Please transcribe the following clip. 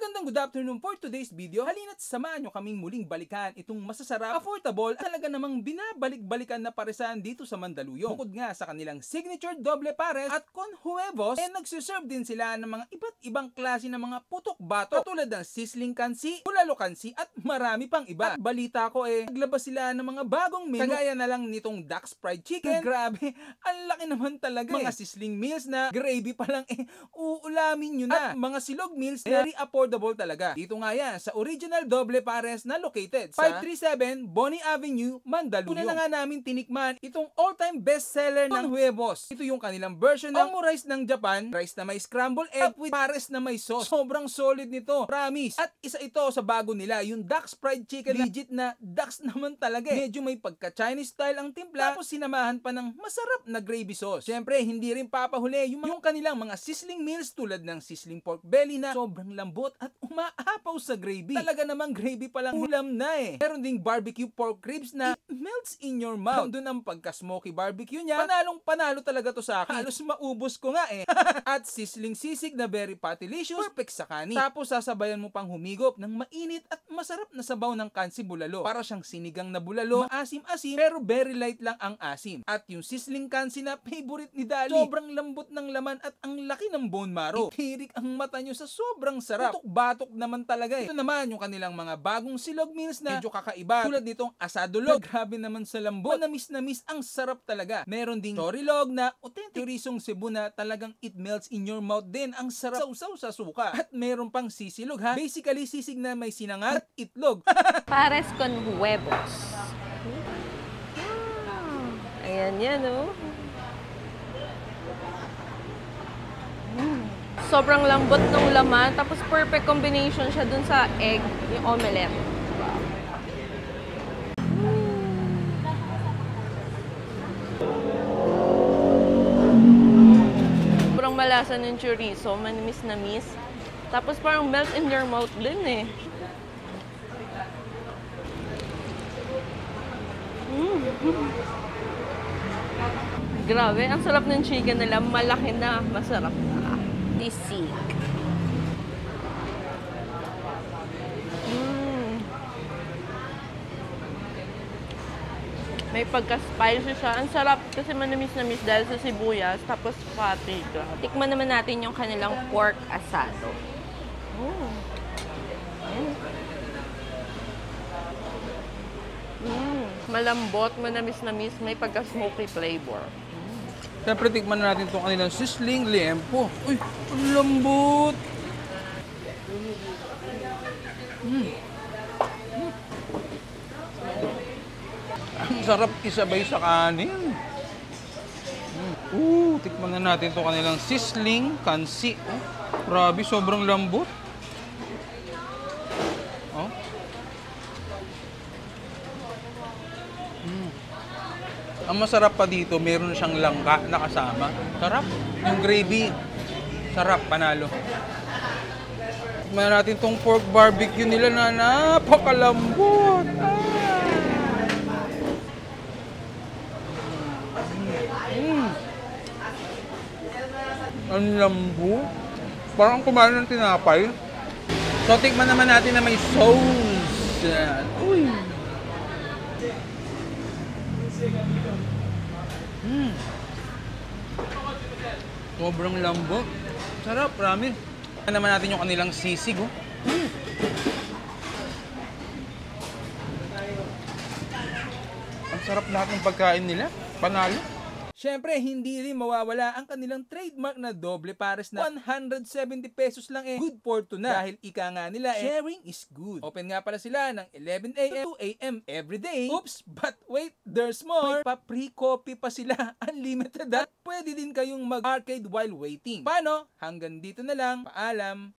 Magandang good afternoon for today's video. Halina't samahan nyo kaming muling balikan itong masasarap, affordable at talaga namang binabalik-balikan na paresan dito sa Mandaluyong. Bukod nga sa kanilang signature doble pares at con huevos, nagsiserve din sila ng mga iba't ibang klase ng mga putok-batok katulad ng sizzling kansi, bulalo kansi at marami pang iba. At balita ko naglabas sila ng mga bagong menu kagaya na lang nitong Dax Fried Chicken. Grabe, ang laki naman talaga mga sizzling meals na gravy pa lang uulamin nyo na. At mga silog meals na very affordable talaga. Dito nga yan sa original doble pares na located sa 537 Bonnie Avenue, Mandaluyong. Una na nga namin tinikman itong all-time bestseller ng huevos. Ito yung kanilang version ng rice ng Japan, rice na may scrambled egg with pares na may sauce. Sobrang solid nito, promise. At isa ito sa bago nila, yung Dax Fried Chicken. Legit na Dax naman talaga. Medyo may pagka-Chinese style ang timpla, tapos sinamahan pa ng masarap na gravy sauce. Siyempre, hindi rin papahuli yung kanilang mga sizzling meals tulad ng sizzling pork belly na sobrang lambot at umaapaw sa gravy. Talaga namang gravy pa lang ulam na Meron ding barbecue pork ribs na it melts in your mouth. Doon ang pagka-smoky barbecue niya. Panalo talaga to sa akin. Halos maubos ko nga At sizzling sisig na very patylicious, perfect sa kanin. Tapos sasabayan mo pang humigop ng mainit at masarap na sabaw ng kansi bulalo. Para siyang sinigang na bulalo, maasim-asim pero very light lang ang asim. At yung sizzling kansi na favorite ni Dali, sobrang lambot ng laman at ang laki ng bone marrow. Itirik ang mata nyo sa sobrang sarap. Putok-batok naman talaga Ito naman yung kanilang mga bagong silog meals na medyo kakaiba. Tulad nitong asadolog. Grabe naman sa lambot. Manamis ang sarap talaga. Meron ding chorilog na authentic chorisong Cebu na talagang it melts in your mouth din. Ang sarap sausaw sa suka. At meron pang sisilog Basically sisig na may sinangag at itlog. Pares con huevos. Ayan yan, Sobrang lambot ng laman, tapos perfect combination siya dun sa egg, yung omelette. Sobrang malasa ng chorizo, manimis-namis. Tapos parang melt in your mouth din Grabe, ang sarap ng chicken nila. Malaki na, masarap na. Sisig. May pagka-spicy siya. Ang sarap kasi manamis-namis dahil sa sibuyas, tapos paprika. Tikman naman natin yung kanilang pork asado. Malambot, manamis-namis, may pagka-smoky flavor. Siyempre, tikman natin itong kanilang sizzling liempo. Uy, ang lambot! Ang sarap isabay sa kanin. Tikman na natin itong kanilang sizzling kansi. Grabe, sobrang lambot. Ang masarap pa dito, meron siyang langka na kasama. Sarap. Yung gravy, sarap, panalo. Tignan natin tong pork barbecue nila na napakalambot. Ang lambot. Parang kumain ng tinapay. So, tikman naman natin na may sauce. Uy! Sobrang lambot. Sarap, promise. Tignan naman natin yung kanilang sisig, Ang sarap lahat ng pagkain nila. Panalo. Siyempre, hindi rin mawawala ang kanilang trademark na doble pares na 170 pesos lang good for two na. Dahil ika nga nila sharing is good. Open nga pala sila ng 11 a.m. to 2 a.m. every day. Oops, but wait, there's more. May pa-pre-coffee pa sila. Unlimited at pwede din kayong mag-arcade while waiting. Paano? Hanggang dito na lang. Paalam.